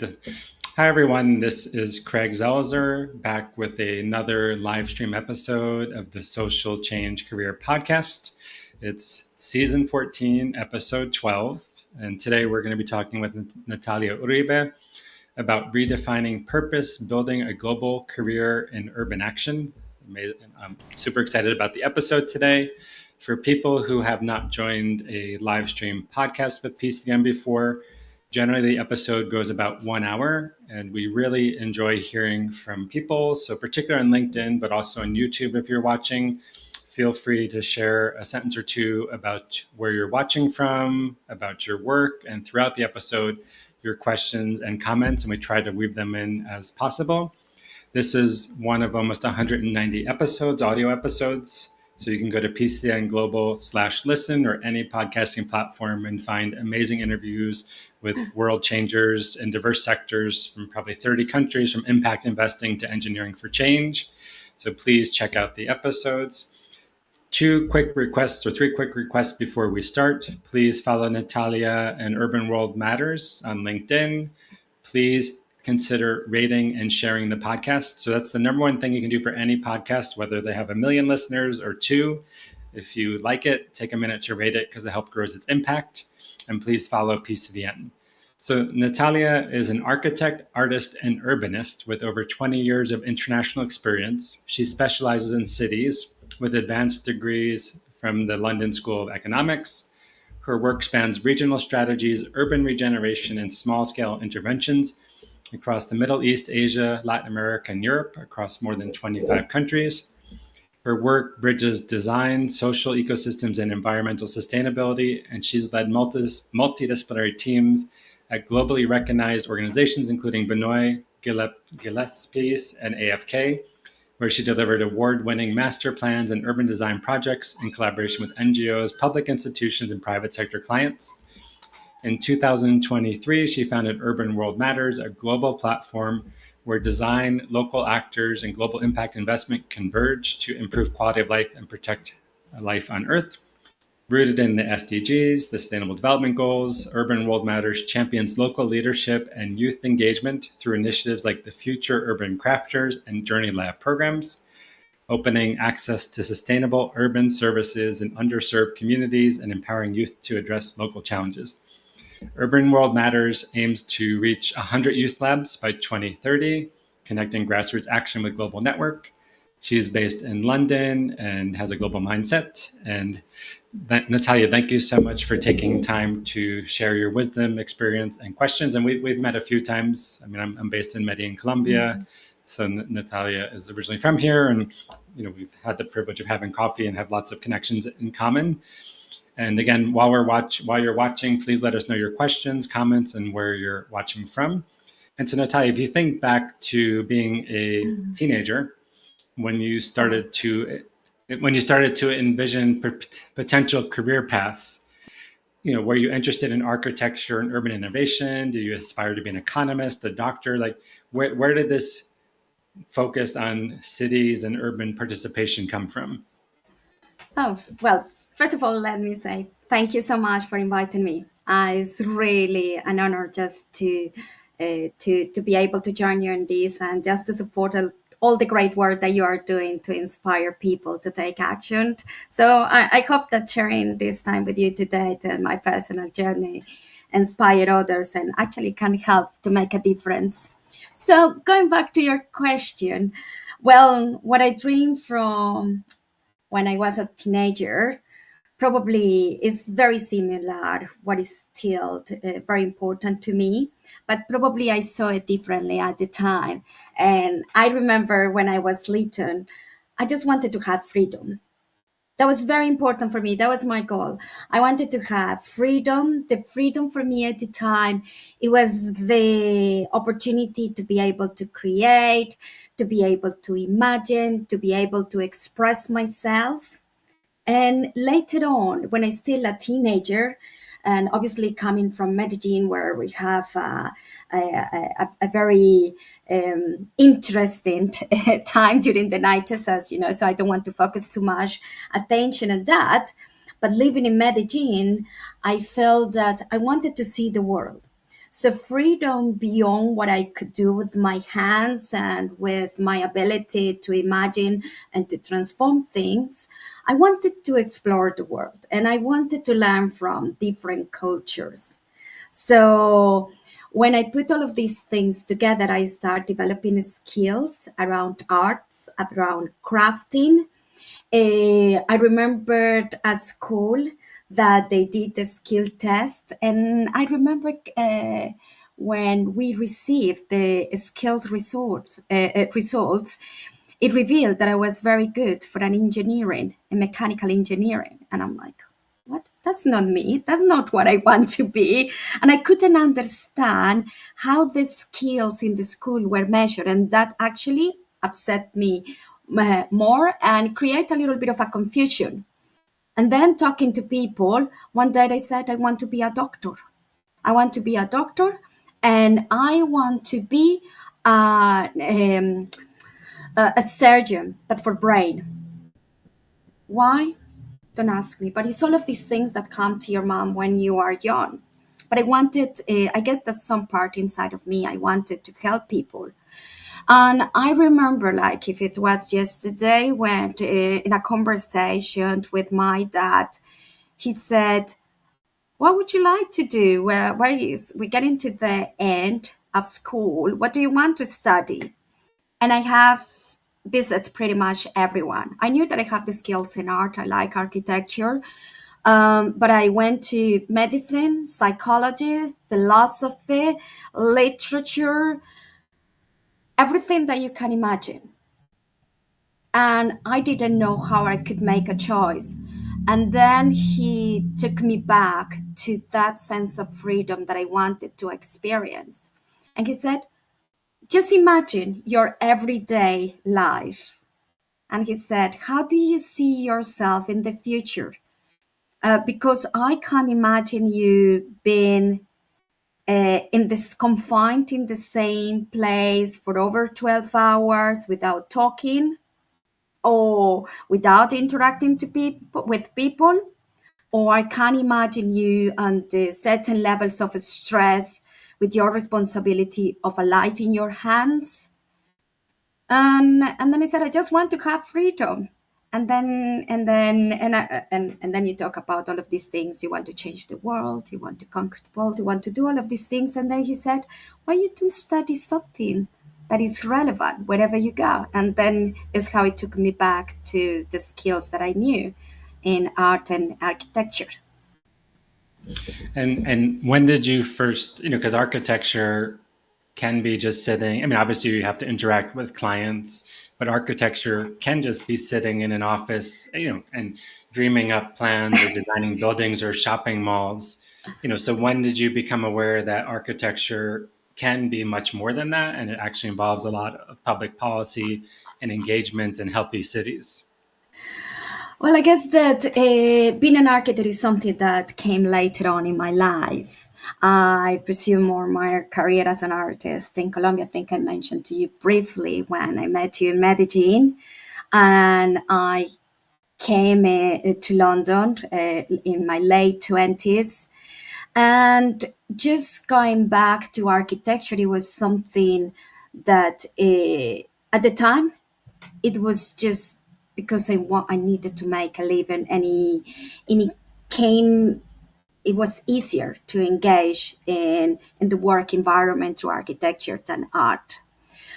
And hi, everyone. This is Craig Zelzer back with another live stream episode of the Social Change Career Podcast. It's season 14, episode 12. And today we're going to be talking with Natalia Uribe about redefining purpose, building a global career in urban action. I'm super excited about the episode today. For people who have not joined a live stream podcast with PCM before, generally the episode goes about 1 hour, and we really enjoy hearing from people. So particularly on LinkedIn, but also on YouTube if you're watching, feel free to share a sentence or two about where you're watching from, about your work, and throughout the episode, your questions and comments, and we try to weave them in as possible. This is one of almost 190 episodes, audio episodes. So you can go to PCN Global/listen or any podcasting platform and find amazing interviews with world changers in diverse sectors from probably 30 countries, from impact investing to engineering for change. So please check out the episodes. 2 quick requests or 3 quick requests before we start. Please follow Natalia and Urban World Matters on LinkedIn. Please consider rating and sharing the podcast. So that's the number one thing you can do for any podcast, whether they have 1 million listeners or 2. If you like it, take a minute to rate it because it helps grow its impact. And please follow PCDN. So Natalia is an architect, artist, and urbanist with over 20 years of international experience. She specializes in cities with advanced degrees from the London School of Economics. Her work spans regional strategies, urban regeneration, and small-scale interventions across the Middle East, Asia, Latin America, and Europe, across more than 25 countries. Her work bridges design, social ecosystems, and environmental sustainability, and she's led multidisciplinary teams at globally recognized organizations, including Benoit, Gillespie, and AFK, where she delivered award-winning master plans and urban design projects in collaboration with NGOs, public institutions, and private sector clients. In 2023, she founded Urban World Matters, a global platform where design, local actors, and global impact investment converge to improve quality of life and protect life on Earth. Rooted in the SDGs, the Sustainable Development Goals, Urban World Matters champions local leadership and youth engagement through initiatives like the Future Urban Crafters and Journey Lab programs, opening access to sustainable urban services in underserved communities and empowering youth to address local challenges. Urban World Matters aims to reach 100 youth labs by 2030, connecting grassroots action with global network. She's based in London and has a global mindset. And Natalia, thank you so much for taking time to share your wisdom, experience, and questions. And we've met a few times. I mean, I'm based in Medellin, Colombia. Mm-hmm. So Natalia is originally from here. And, we've had the privilege of having coffee and have lots of connections in common. And again, while you're watching, please let us know your questions, comments, and where you're watching from. And so, Natalia, if you think back to being a teenager, when you started to envision potential career paths, were you interested in architecture and urban innovation? Did you aspire to be an economist, a doctor? Like, where did this focus on cities and urban participation come from? Oh, well, first of all, let me say thank you so much for inviting me. It's really an honor just to be able to join you in this and just to support all the great work that you are doing to inspire people to take action. So I hope that sharing this time with you today and my personal journey inspire others and actually can help to make a difference. So going back to your question, well, what I dream from when I was a teenager probably is very similar, what is still very important to me, but probably I saw it differently at the time. And I remember when I was little, I just wanted to have freedom. That was very important for me. That was my goal. I wanted to have freedom. The freedom for me at the time, it was the opportunity to be able to create, to be able to imagine, to be able to express myself. And later on, when I still a teenager, and obviously coming from Medellin, where we have a very interesting time during the night, as you know, so I don't want to focus too much attention on that. But living in Medellin, I felt that I wanted to see the world. So freedom beyond what I could do with my hands and with my ability to imagine and to transform things. I wanted to explore the world and I wanted to learn from different cultures. So when I put all of these things together, I start developing skills around arts, around crafting. I remembered at school that they did the skill test, and I remember when we received the skills results, it revealed that I was very good for an engineering, a mechanical engineering, and I'm like, what? That's not me. That's not what I want to be. And I couldn't understand how the skills in the school were measured. And that actually upset me more and create a little bit of a confusion. And then talking to people, one day they said, I want to be a doctor. I want to be a doctor and I want to be a surgeon, but for brain. Why? Don't ask me. But it's all of these things that come to your mom when you are young. But I wanted, I guess that's some part inside of me. I wanted to help people. And I remember, like, if it was yesterday, when in a conversation with my dad, he said, what would you like to do? Where is we getting to the end of school? What do you want to study? And I have visited pretty much everyone. I knew that I have the skills in art. I like architecture. But I went to medicine, psychology, philosophy, literature, everything that you can imagine. And I didn't know how I could make a choice. And then he took me back to that sense of freedom that I wanted to experience. And he said, just imagine your everyday life. And he said, how do you see yourself in the future? Because I can't imagine you being in this confined in the same place for over 12 hours without talking or without interacting to people with people, or I can't imagine you under certain levels of stress with your responsibility of a life in your hands. And then I said, I just want to have freedom. And then you talk about all of these things. You want to change the world, you want to conquer the world, you want to do all of these things. And then he said, why you don't study something that is relevant wherever you go? And then is how it took me back to the skills that I knew in art and architecture. And when did you first, because architecture can be just sitting. I mean, obviously you have to interact with clients, but architecture can just be sitting in an office, and dreaming up plans or designing buildings or shopping malls. So when did you become aware that architecture can be much more than that, and it actually involves a lot of public policy and engagement in healthy cities? Well, I guess that being an architect is something that came later on in my life. I pursued more my career as an artist in Colombia. I think I mentioned to you briefly when I met you in Medellin, and I came to London in my late 20s. And just going back to architecture, it was something that at the time it was just because I needed to make a living, and it came it was easier to engage in the work environment through architecture than art.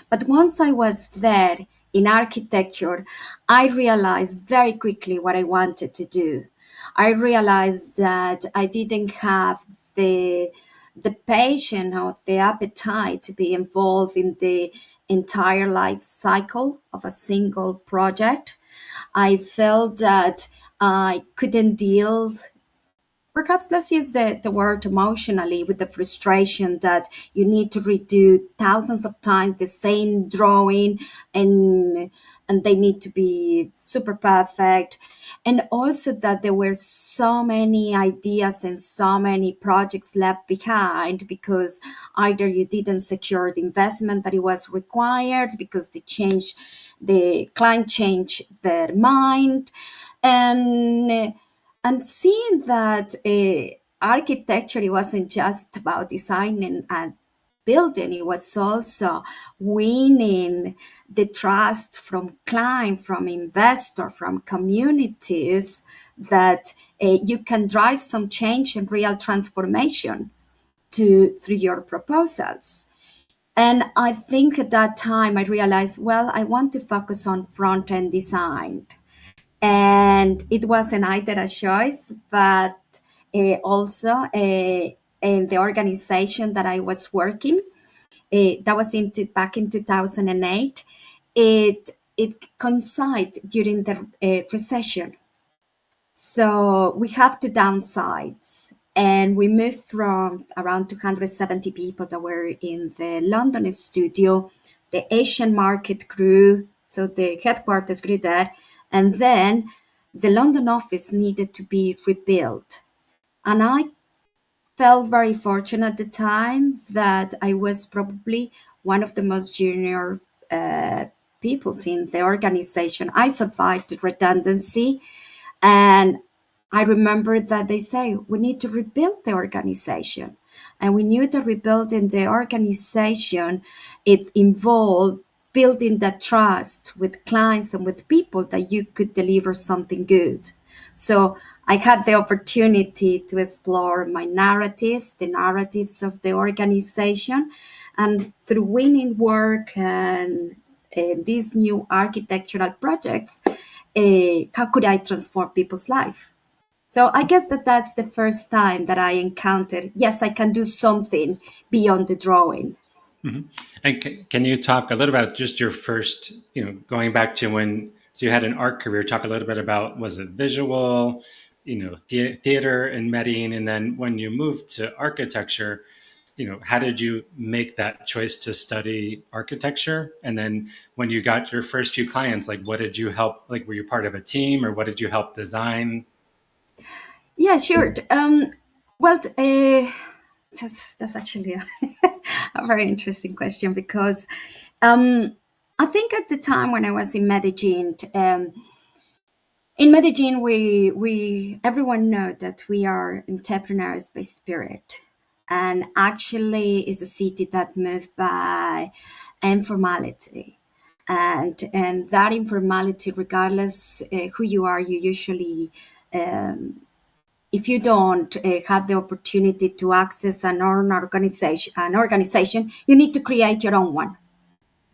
But once I was there in architecture, I realized very quickly what I wanted to do. I realized that I didn't have the patience or the appetite to be involved in the entire life cycle of a single project. I felt that I couldn't deal, perhaps let's use the word emotionally, with the frustration that you need to redo thousands of times the same drawing, and and they need to be super perfect, and also that there were so many ideas and so many projects left behind because either you didn't secure the investment that it was required, because the client changed their mind, and and seeing that architecture, it wasn't just about designing and building, it was also winning the trust from clients, from investors, from communities, that you can drive some change and real transformation through your proposals. And I think at that time I realized, well, I want to focus on front end design. And it wasn't either a choice, but also in the organization that I was working, that was back in 2008. It coincided during the recession, so we have two downsides. And we moved from around 270 people that were in the London studio. The Asian market grew, so the headquarters grew there. And then the London office needed to be rebuilt. And I felt very fortunate at the time that I was probably one of the most junior uh, people in the organization. I survived the redundancy, and I remember that they say we need to rebuild the organization. And we knew that rebuilding the organization, it involved building that trust with clients and with people that you could deliver something good. So I had the opportunity to explore my narratives, the narratives of the organization, and through winning work and these new architectural projects, how could I transform people's life? So I guess that's the first time that I encountered, yes, I can do something beyond the drawing. Mhm. And can you talk a little about just your first, going back to when, so you had an art career, talk a little bit about, was it visual, theater in Medellin, and then when you moved to architecture, how did you make that choice to study architecture? And then when you got your first few clients, like what did you help, like were you part of a team or what did you help design? Yeah, sure. Well, that's actually a very interesting question, because I think at the time when I was in Medellin, we everyone know that we are entrepreneurs by spirit, and actually is a city that moved by informality, and that informality, regardless who you are, you usually if you don't have the opportunity to access an organization, you need to create your own one.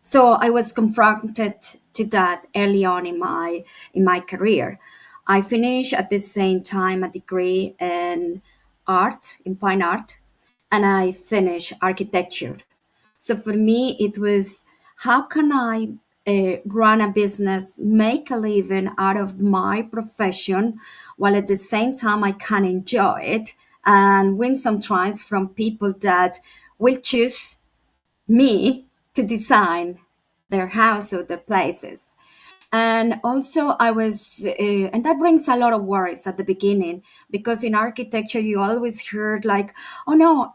So I was confronted to that early on in my career. I finished at the same time a degree in art, in fine art, and I finished architecture. So for me, it was, how can I run a business, make a living out of my profession, while at the same time I can enjoy it and win some trials from people that will choose me to design their house or their places. And also, and that brings a lot of worries at the beginning, because in architecture, you always heard like, oh no,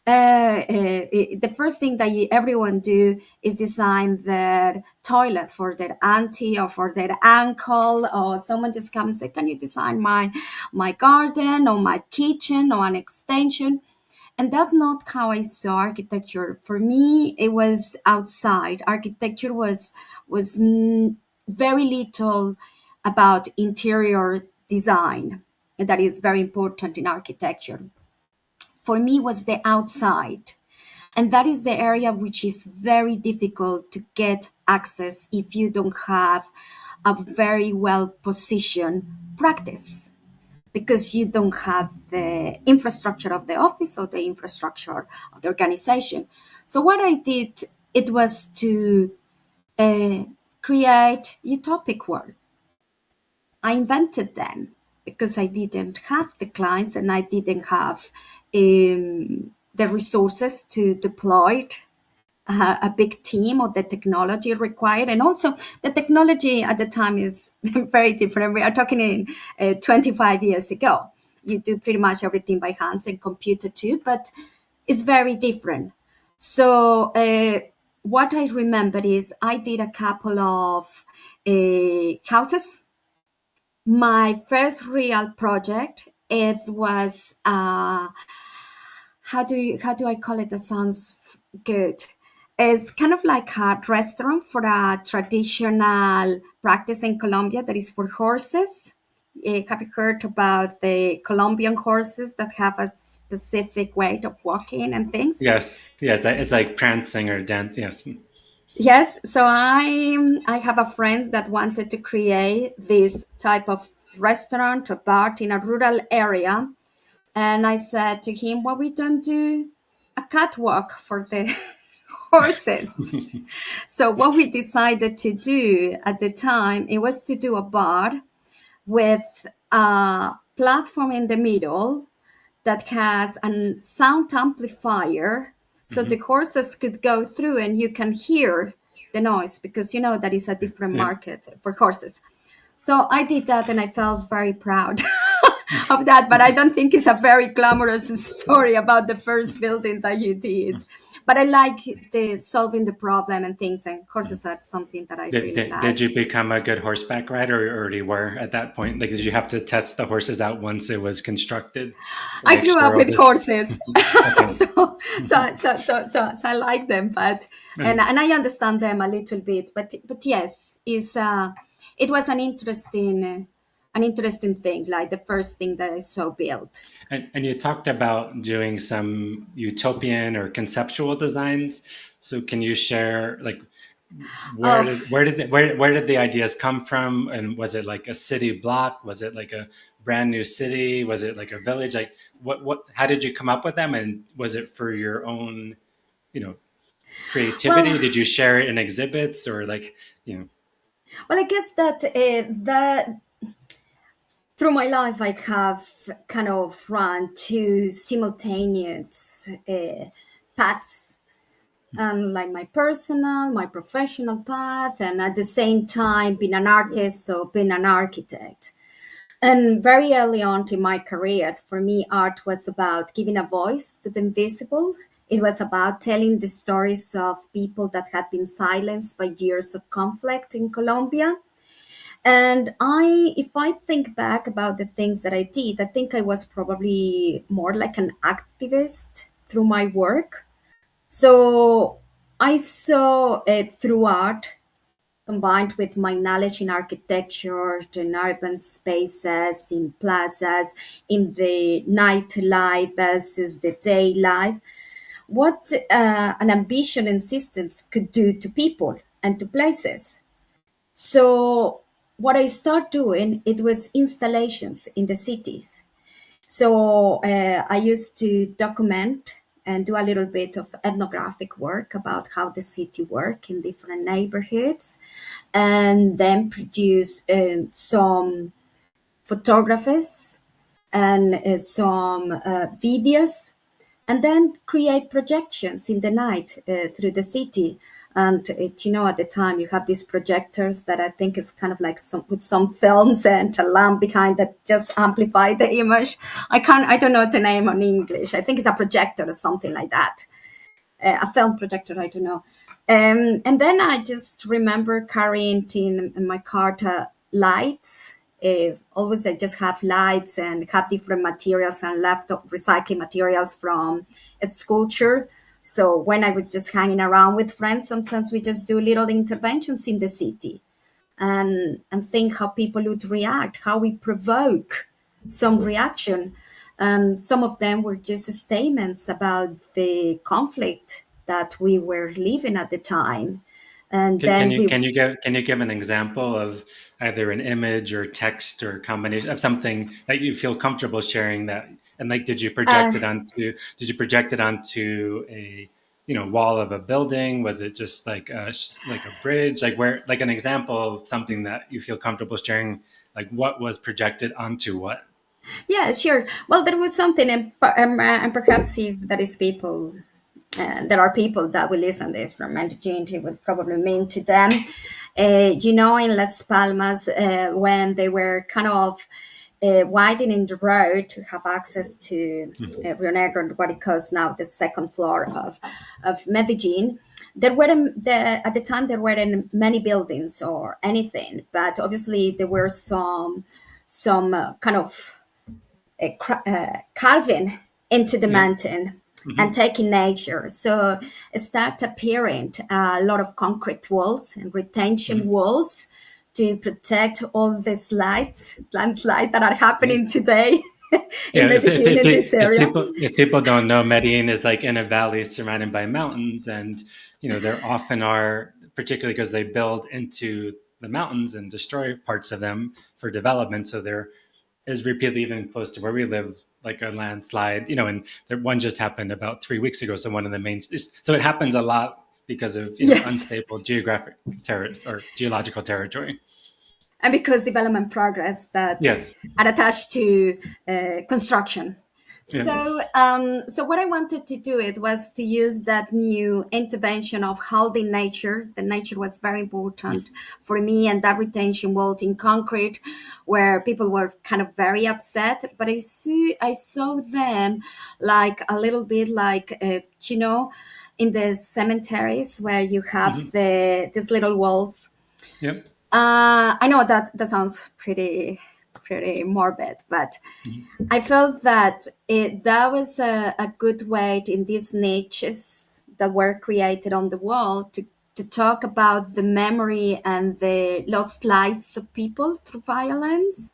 the first thing that everyone do is design their toilet for their auntie or for their uncle, or someone just come and say, can you design my garden or my kitchen or an extension? And that's not how I saw architecture. For me, it was outside. Architecture was very little about interior design. That is very important in architecture. For me, was the outside. And that is the area which is very difficult to get access if you don't have a very well positioned practice, because you don't have the infrastructure of the office or the infrastructure of the organization. So what I did, it was to uh, create utopic world. I invented them because I didn't have the clients and I didn't have the resources to deploy a big team or the technology required. And also, the technology at the time is very different. We are talking in 25 years ago. You do pretty much everything by hands and computer too, but it's very different. So, what I remember is I did a couple of houses. My first real project, It was how do I call it? That sounds good. It's kind of like a restaurant for a traditional practice in Colombia that is for horses. Have you heard about the Colombian horses that have a specific way of walking and things? Yes, yes, it's like prancing or dance. Yes. Yes, so I have a friend that wanted to create this type of restaurant or bar in a rural area, and I said to him, "Well, we don't do a catwalk for the horses." So what we decided to do at the time, it was to do a bar with a platform in the middle that has a sound amplifier, so the Hmm. horses could go through and you can hear the noise, because you know that is a different Yeah. market for horses. So I did that and I felt very proud of that, but I don't think it's a very glamorous story about the first building that you did. But I like the solving the problem and things, and horses are something that I really Did you like. become a good horseback rider, or already were at that point? Like, did you have to test the horses out once it was constructed to I make grew sure up all with this? horses, Okay. so I like them, but Okay. and I understand them a little bit. But yes, is it was an interesting thing, like the first thing that I saw built. And you talked about doing some utopian or conceptual designs. So can you share, like, Oh, where did the ideas come from? And was it like a city block? Was it like a brand new city? Was it like a village? Like, what how did you come up with them? And was it for your own, you know, well, creativity? Did you share it in exhibits, or like, you know? I guess that that through my life I have kind of run two simultaneous paths, like my personal, my professional path, and at the same time being an artist, so being an architect. And very early on in my career, for me, art was about giving a voice to the invisible. It was about telling the stories of people that had been silenced by years of conflict in Colombia. And if I think back about the things that I did, I think I was probably more like an activist through my work. So I saw it through art, combined with my knowledge in architecture, in urban spaces, in plazas, in the nightlife versus the day life, what an ambition and systems could do to people and to places. So what I started doing, it was installations in the cities. So I used to document and do a little bit of ethnographic work about how the city work in different neighborhoods, and then produce some photographers and some videos, and then create projections in the night through the city. And at the time you have these projectors that I think is kind of like with some films and a lamp behind that just amplify the image. I don't know the name in English. I think it's a projector or something like that, a film projector, I don't know. And then I just remember carrying in my car lights. Always I just have lights and have different materials and left recycling materials from a sculpture. So when I was just hanging around with friends, sometimes we just do little interventions in the city and think how people would react, how we provoke some reaction. And some of them were just statements about the conflict that we were living at the time. And then we, Can you give an example of either an image or text or combination of something that you feel comfortable sharing, that, and like, uh, did you project it onto a, you know, wall of a building? Was it just like like a bridge? Like, where, like an example of something that you feel comfortable sharing, like what was projected onto what? yeah, sure. Well, there was something, and perhaps if there is people, there are people that will listen to this from Medellin, it will probably mean to them. In Las Palmas, when they were kind of widening the road to have access to Rio Negro, what it calls now the second floor of Medellin. There weren't at the time there weren't many buildings or anything, but obviously there were some kind of carving into the Yeah. mountain and Hmm. taking nature. So start appearing a lot of concrete walls and retention Hmm. walls to protect all the slides, landslides that are Yeah. happening today in Yeah. Medellin in this area. If people don't know, Medellin is like in a valley surrounded by mountains, and there often are, particularly because they build into the mountains and destroy parts of them for development. So there is repeatedly, even close to where we live, like a landslide. And one just happened about 3 weeks ago. So one of the main, so it happens a lot because of Yes. unstable geographic or geological territory. And because development progress that Yes. are attached to construction. Yeah. So what I wanted to do it was to use that new intervention of holding nature. The nature was very important for me, and that retention wall in concrete, where people were kind of very upset. But I saw them like a little bit like in the cemeteries where you have Hmm. these little walls. Yep. I know that that sounds pretty morbid, but Hmm. I felt that that was a good way in these niches that were created on the wall to talk about the memory and the lost lives of people through violence.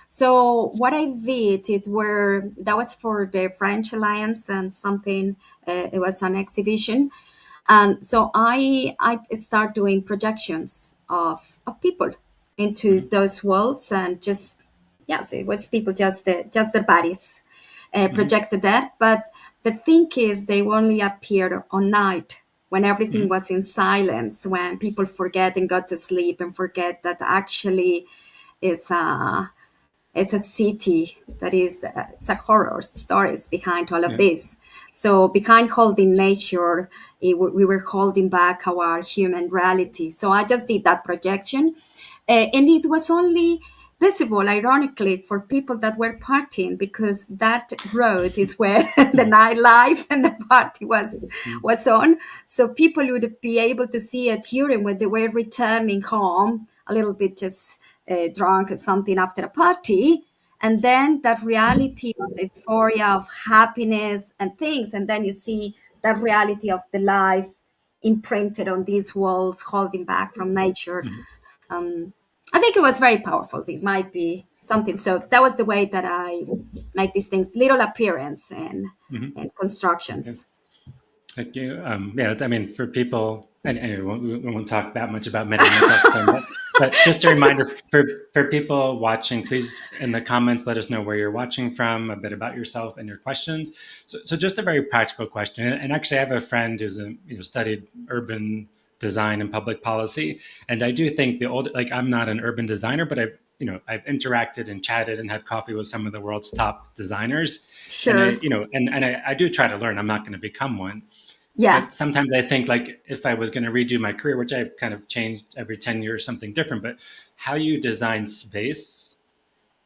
So what I did, it were that was for the French Alliance and something. It was an exhibition, and so I start doing projections of people into Hmm. those worlds, and just yes, it was people just the bodies Hmm. projected there. But the thing is, they only appeared on night when everything Hmm. was in silence, when people forget and go to sleep and forget that actually is it's a city that is it's a horror stories behind all of Yeah. this. So behind holding nature, we were holding back our human reality. So I just did that projection, and it was only visible, ironically, for people that were partying, because that road is where the nightlife and the party was on. So people would be able to see it during when they were returning home, a little bit just drunk or something after a party, and then that reality of euphoria, of happiness and things, and then you see that reality of the life imprinted on these walls, holding back from nature. Hmm. I think it was very powerful. It might be something. So that was the way that I make these things little appearance Hmm. and constructions. Thank you. Yeah, I mean, for people, and we won't talk that much about Medi in this episode, but just a reminder for people watching, please in the comments let us know where you're watching from, a bit about yourself and your questions. So just a very practical question. And actually, I have a friend who's studied urban design and public policy, and I do think like I'm not an urban designer, but I've interacted and chatted and had coffee with some of the world's top designers, and Sure. I do try to learn. I'm not going to become one, Yeah. but sometimes I think, like, if I was going to redo my career, which I've kind of changed every 10 years, something different, but how you design space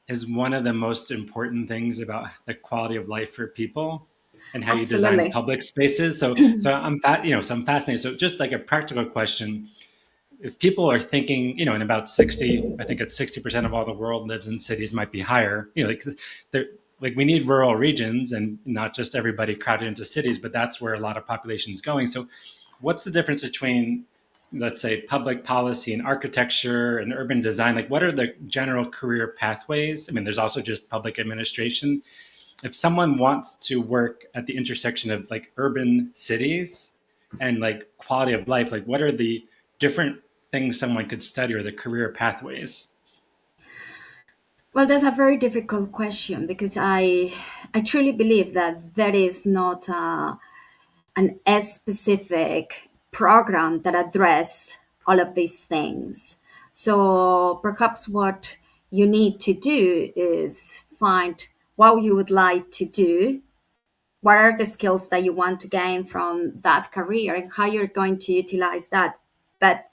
is one of the most important things about the quality of life for people and how you design Absolutely. public spaces. So I'm fascinated. So just like a practical question, if people are thinking, in about 60, I think it's 60% of all the world lives in cities, might be higher, like they're, like we need rural regions and not just everybody crowded into cities, but that's where a lot of population is going. So what's the difference between, let's say, public policy and architecture and urban design? Like, what are the general career pathways? I mean, there's also just public administration. If someone wants to work at the intersection of like urban cities and like quality of life, like what are the different things someone could study or the career pathways? Well, that's a very difficult question because I truly believe that there is not an as specific program that address all of these things. So perhaps what you need to do is find what you would like to do, what are the skills that you want to gain from that career, and how you're going to utilize that. But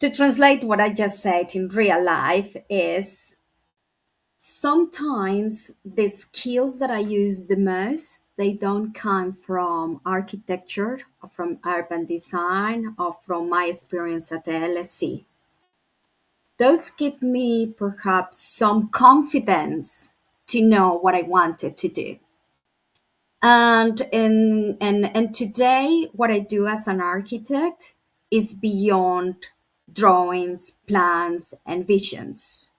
to translate what I just said in real life is sometimes the skills that I use the most, they don't come from architecture or from urban design or from my experience at the LSE. those give me perhaps some confidence to know what I wanted to do. And today, what I do as an architect is beyond drawings, plans, and visions.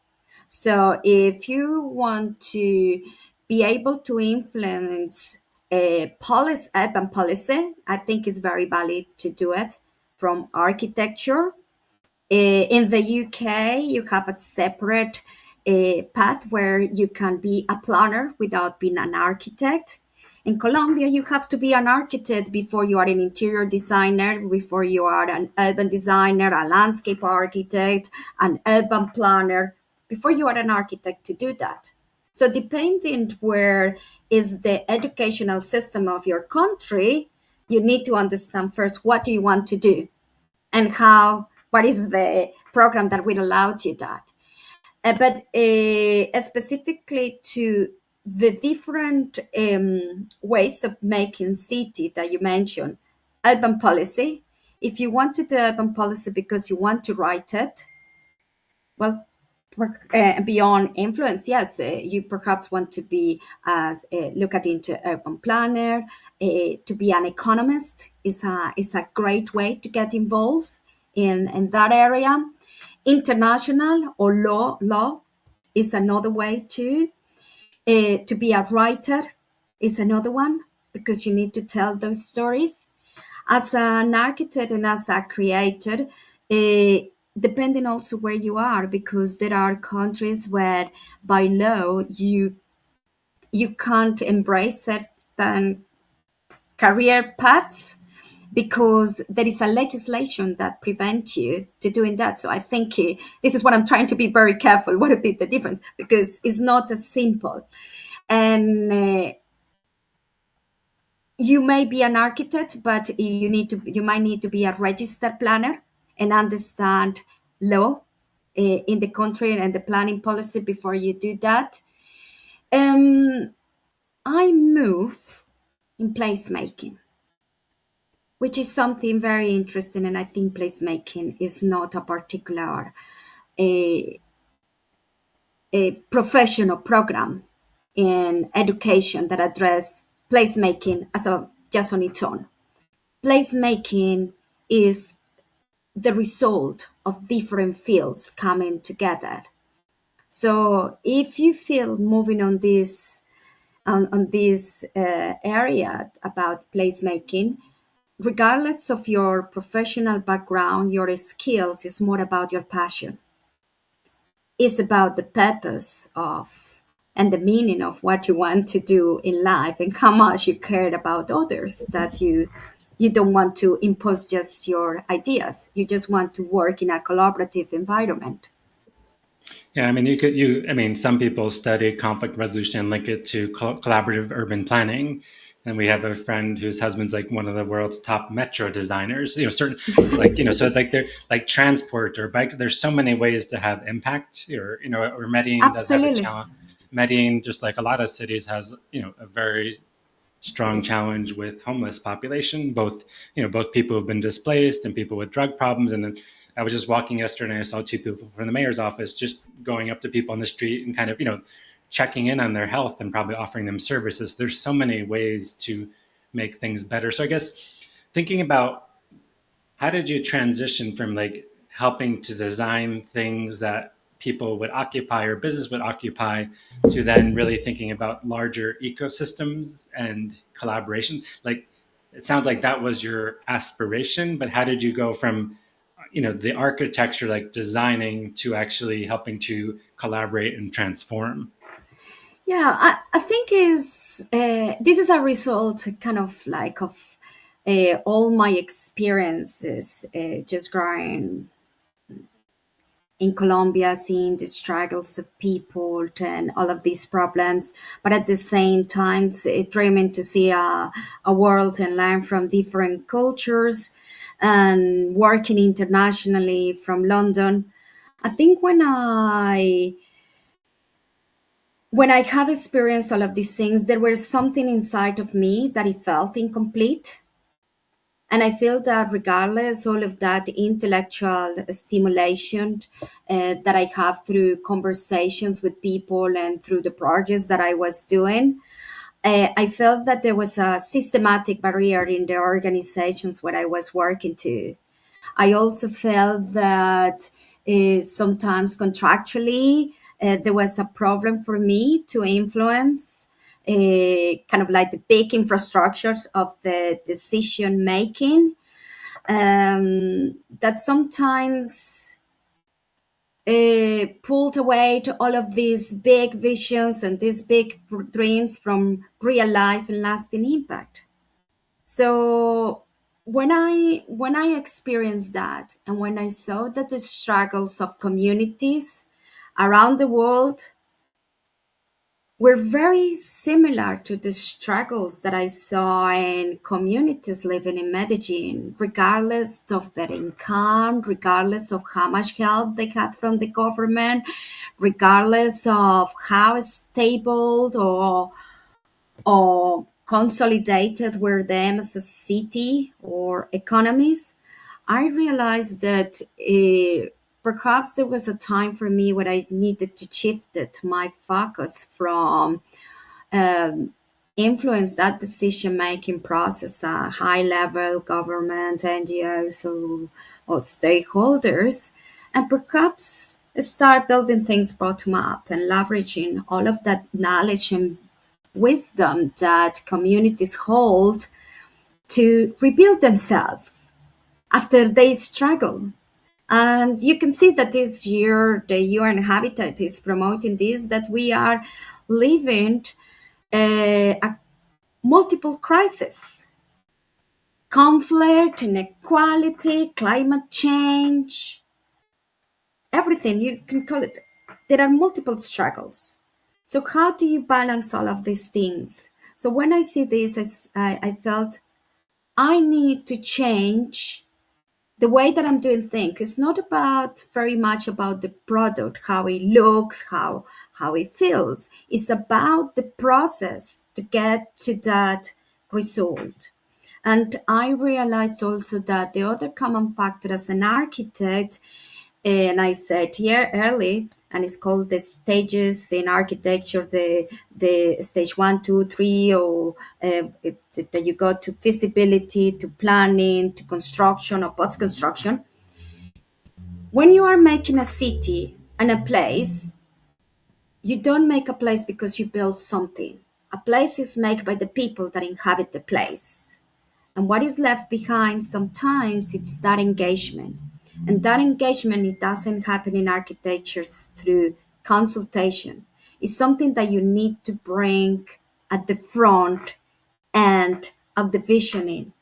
So if you want to be able to influence a policy, urban policy, I think it's very valid to do it from architecture. In the UK, you have a separate path where you can be a planner without being an architect. In Colombia, you have to be an architect before you are an interior designer, before you are an urban designer, a landscape architect, an urban planner, before you are an architect to do that. So, depending where is the educational system of your country, you need to understand first what do you want to do and how what is the program that will allow you that. But specifically to the different ways of making city that you mentioned, urban policy. If you want to do urban policy because you want to write it, well, beyond influence, yes, you perhaps want to be as look at into urban planner. To be an economist is a great way to get involved in that area. International or law is another way too. To be a writer is another one because you need to tell those stories as an architect and as a creator, uh, depending also where you are, because there are countries where by law you can't embrace certain career paths because there is a legislation that prevents you to doing that. So I think this is what I'm trying to be very careful. What would be the difference? Because it's not as simple. And you may be an architect, but you might need to be a registered planner and understand law in the country and the planning policy before you do that. Um, I move in placemaking, which is something very interesting, and I think placemaking is not a particular a, a professional program in education that address placemaking as a just on its own. Placemaking is the result of different fields coming together. So if you feel moving on this area about placemaking, regardless of your professional background, your skills is more about your passion. It's about the purpose of and the meaning of what you want to do in life and how much you care about others that you don't want to impose just your ideas. You just want to work in a collaborative environment. Yeah, I mean, I mean, some people study conflict resolution and link it to collaborative urban planning. And we have a friend whose husband's like one of the world's top metro designers. Certain like so like they're like transport or bike. There's so many ways to have impact. Or Medellin does have a Absolutely. challenge. Medellin, just like a lot of cities, has a very strong challenge with homeless population, both people who've been displaced and people with drug problems. And then I was just walking yesterday and I saw two people from the mayor's office just going up to people on the street and kind of checking in on their health and probably offering them services. There's so many ways to make things better. So I guess thinking about how did you transition from like helping to design things that people would occupy or business would occupy to then really thinking about larger ecosystems and collaboration? Like it sounds like that was your aspiration, but how did you go from the architecture, like designing, to actually helping to collaborate and transform? Yeah, I think is this is a result kind of like of all my experiences just growing in Colombia, seeing the struggles of people and all of these problems, but at the same time, dreaming to see a world and learn from different cultures and working internationally from London. I think when I have experienced all of these things, there was something inside of me that it felt incomplete. And I feel that regardless all of that intellectual stimulation that I have through conversations with people and through the projects that I was doing, I felt that there was a systematic barrier in the organizations where I was working to. I also felt that sometimes contractually there was a problem for me to influence kind of like the big infrastructures of the decision making. That sometimes pulled away to all of these big visions and these big dreams from real life and lasting impact. So when I experienced that, and when I saw that the struggles of communities around the world were very similar to the struggles that I saw in communities living in Medellin, regardless of their income, regardless of how much help they had from the government, regardless of how stable or consolidated were them as a city or economies, I realized that perhaps there was a time for me where I needed to shift it, my focus from influence that decision making process at high level government, NGOs, or stakeholders, and perhaps start building things bottom up and leveraging all of that knowledge and wisdom that communities hold to rebuild themselves after they struggle. And you can see that this year, the UN Habitat is promoting this, that we are living a multiple crises: conflict, inequality, climate change, everything you can call it. There are multiple struggles. So, how do you balance all of these things? So, when I see this, I felt I need to change the way that I'm doing things. It's not about very much about the product, how it looks, how it feels. It's about the process to get to that result. And I realized also that the other common factor as an architect, and I said here early, and it's called the stages in architecture, the stage one, two, three, or that you go to feasibility, to planning, to construction or post construction. When you are making a city and a place, you don't make a place because you build something. A place is made by the people that inhabit the place. And what is left behind sometimes it's that engagement. And that engagement, it doesn't happen in architectures through consultation. It's something that you need to bring at the front end of the visioning,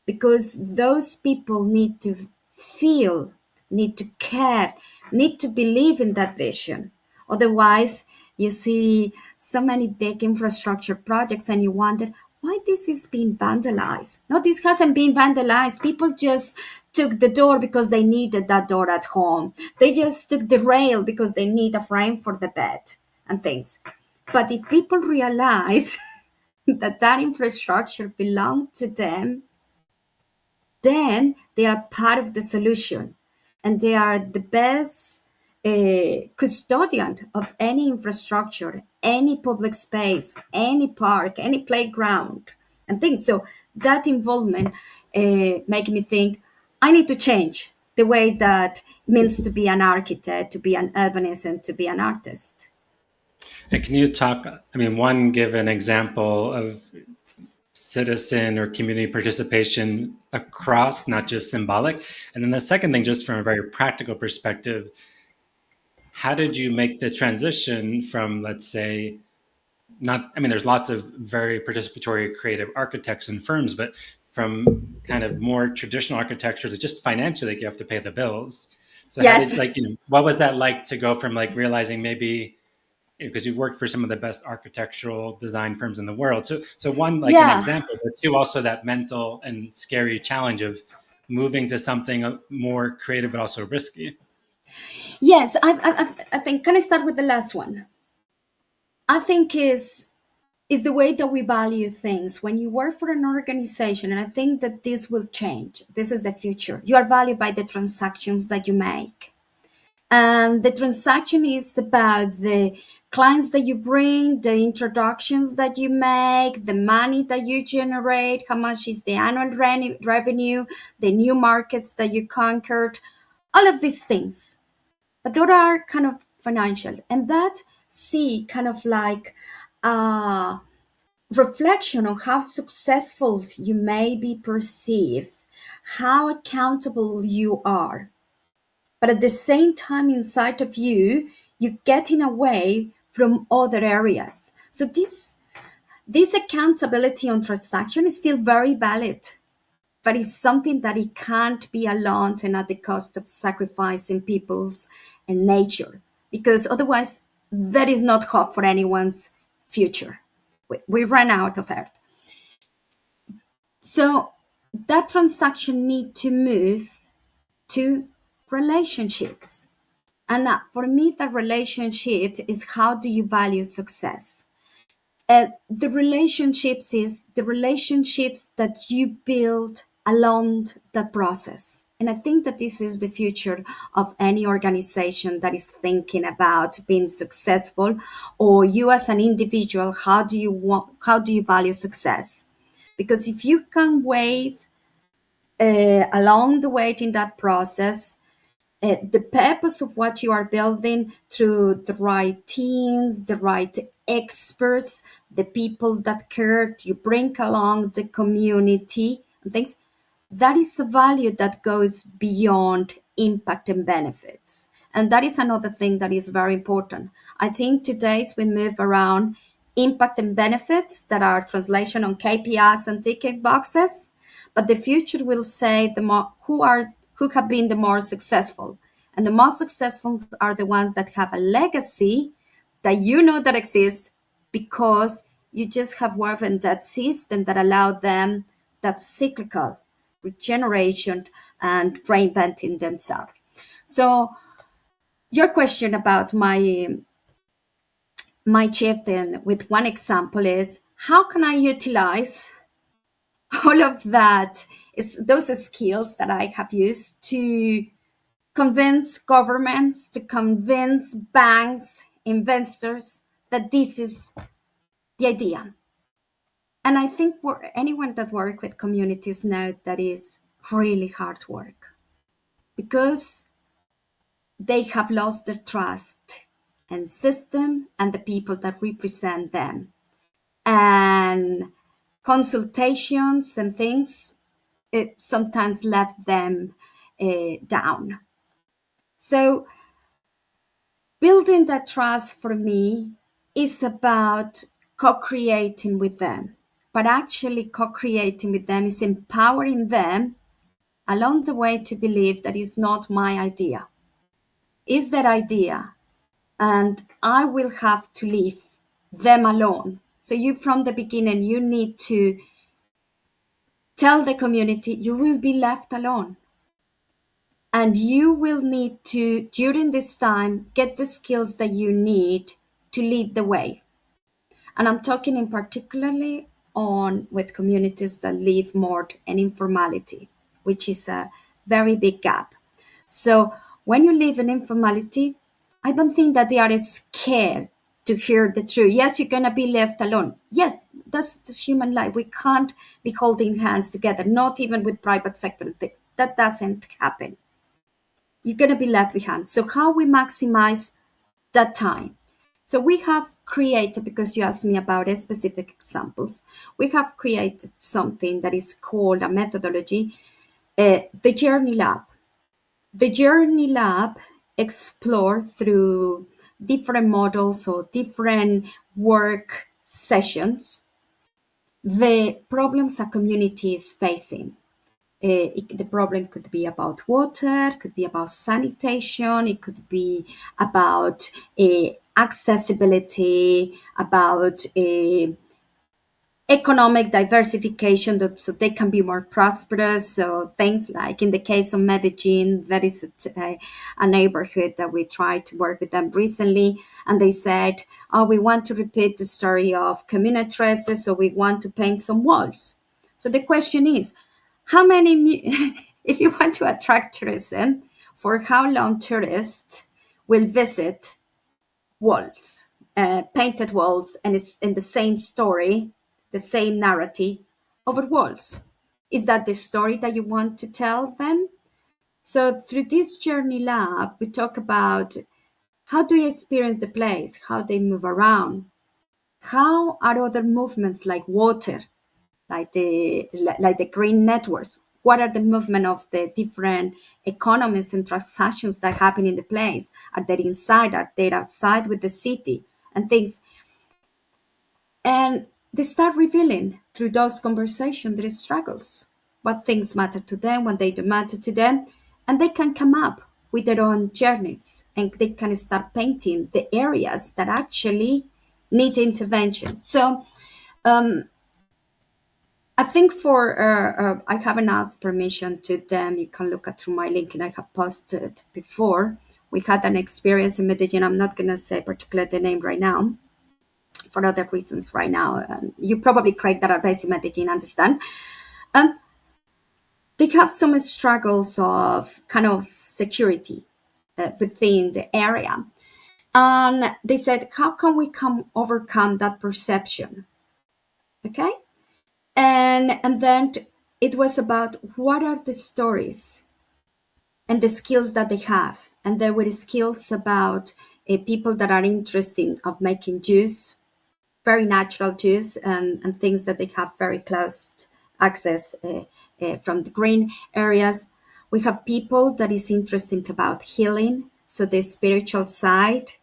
because those people need to feel, need to care, need to believe in that vision. Otherwise, you see so many big infrastructure projects and you wonder why this is being vandalized. No, this hasn't been vandalized. People just took the door because they needed that door at home. They just took the rail because they need a frame for the bed and things. But if people realize that that infrastructure belonged to them, then they are part of the solution, and they are the best custodian of any infrastructure, any public space, any park, any playground, and things. So that involvement make me think I need to change the way that means to be an architect, to be an urbanist, and to be an artist. And can you talk, I mean, one, give an example of citizen or community participation across, not just symbolic? And then the second thing, just from a very practical perspective, how did you make the transition from, let's say, not, I mean, there's lots of very participatory creative architects and firms, but from kind of more traditional architecture to just financially, like you have to pay the bills. So how did, Yes. like, what was that like to go from like realizing maybe, because you've worked for some of the best architectural design firms in the world. So one, like an Yeah. example, but two, also that mental and scary challenge of moving to something more creative, but also risky. Yes. I think. Can I start with the last one? I think is is the way that we value things. When you work for an organization, and I think that this will change, this is the future, you are valued by the transactions that you make. And the transaction is about the clients that you bring, the introductions that you make, the money that you generate, how much is the annual revenue, the new markets that you conquered, all of these things. But those are kind of financial. And that see kind of like reflection on how successful you may be perceived, how accountable you are. But at the same time, inside of you, you're getting away from other areas. So this accountability on transaction is still very valid, but it's something that it can't be alone and at the cost of sacrificing people's and nature, because otherwise there is not hope for anyone's future. We run out of earth. So that transaction need to move to relationships. And for me, the relationship is how do you value success? The relationships is the relationships that you build along that process. And I think that this is the future of any organization that is thinking about being successful, or you as an individual, how do you value success? Because if you can wave along the way in that process, the purpose of what you are building through the right teams, the right experts, the people that care, you bring along the community and things, that is a value that goes beyond impact and benefits. And that is another thing that is very important. I think today's we move around impact and benefits that are translation on KPIs and ticket boxes, but the future will say who have been the more successful. And the most successful are the ones that have a legacy that you know that exists because you just have woven that system that allow them that cyclical regeneration and reinventing themselves. So your question about my chieftain with one example is how can I utilize all of that is those skills that I have used to convince governments, to convince banks, investors that this is the idea. And I think anyone that work with communities know that is really hard work because they have lost their trust and system and the people that represent them. And consultations and things, it sometimes left them down. So building that trust for me is about co-creating with them. But actually co-creating with them is empowering them along the way to believe that it's not my idea. Is their idea. And I will have to leave them alone. So you from the beginning, you need to tell the community you will be left alone. And you will need to, during this time, get the skills that you need to lead the way. And I'm talking in particularly on with communities that live more in informality, which is a very big gap. So when you live in informality, I don't think that they are scared to hear the truth. Yes, you're gonna be left alone. Yes, that's human life. We can't be holding hands together, not even with private sector. That doesn't happen. You're gonna be left behind. So how we maximize that time? So we have created, because you asked me about specific examples, we have created something that is called a methodology, the Journey Lab. The Journey Lab explore through different models or different work sessions the problems a community is facing. The problem could be about water, could be about sanitation, it could be about accessibility, about economic diversification so they can be more prosperous. So things like in the case of Medellin, that is a neighborhood that we tried to work with them recently, and they said, "Oh, we want to repeat the story of Communitres, so we want to paint some walls." So the question is, how many, if you want to attract tourism, for how long tourists will visit walls, painted walls, and it's in the same story, the same narrative over walls? Is that the story that you want to tell them? So through this journey lab, we talk about how do you experience the place, how they move around, how are other movements like water, like the green networks. What are the movement of the different economies and transactions that happen in the place? Are they inside? Are they outside with the city and things? And they start revealing through those conversations their struggles, what things matter to them, what they don't matter to them, and they can come up with their own journeys and they can start painting the areas that actually need intervention. So I think I haven't asked permission to them. You can look at through my link, and I have posted before. We had an experience in Medellin. I'm not going to say particularly the name right now for other reasons right now. You probably, Craig, that are based in Medellin, understand. Um, they have some struggles of kind of security within the area. And they said, how can we overcome that perception? Okay. And then it was about what are the stories and the skills that they have. And there were skills about people that are interested of making juice, very natural juice, and things that they have very close access from the green areas. We have people that is interested about healing, so the spiritual side.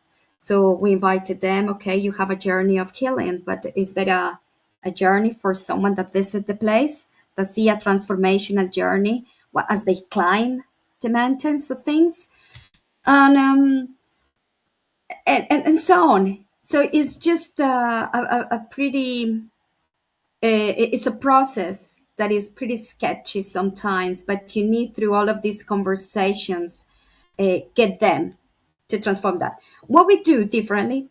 So we invited them, okay, you have a journey of healing, but is there a journey for someone that visit the place, that see a transformational journey as they climb the mountains of things? And so on. So it's just a pretty, it's a process that is pretty sketchy sometimes, but you need through all of these conversations, get them to transform that. What we do differently,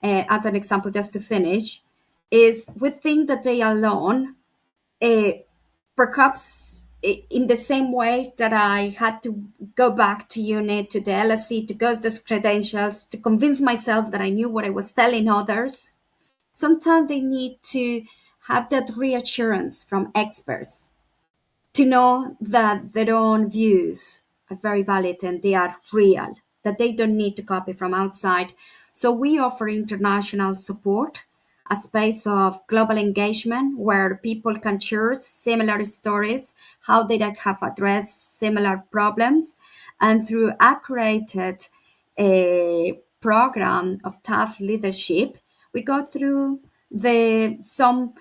as an example, just to finish, is we think that they are alone, uh, perhaps in the same way that I had to go back to uni, to the LSE, to go those credentials, to convince myself that I knew what I was telling others. Sometimes they need to have that reassurance from experts to know that their own views are very valid and they are real, that they don't need to copy from outside. So we offer international support, a space of global engagement where people can share similar stories, how they have addressed similar problems, and through a curated program of tough leadership, we go through the some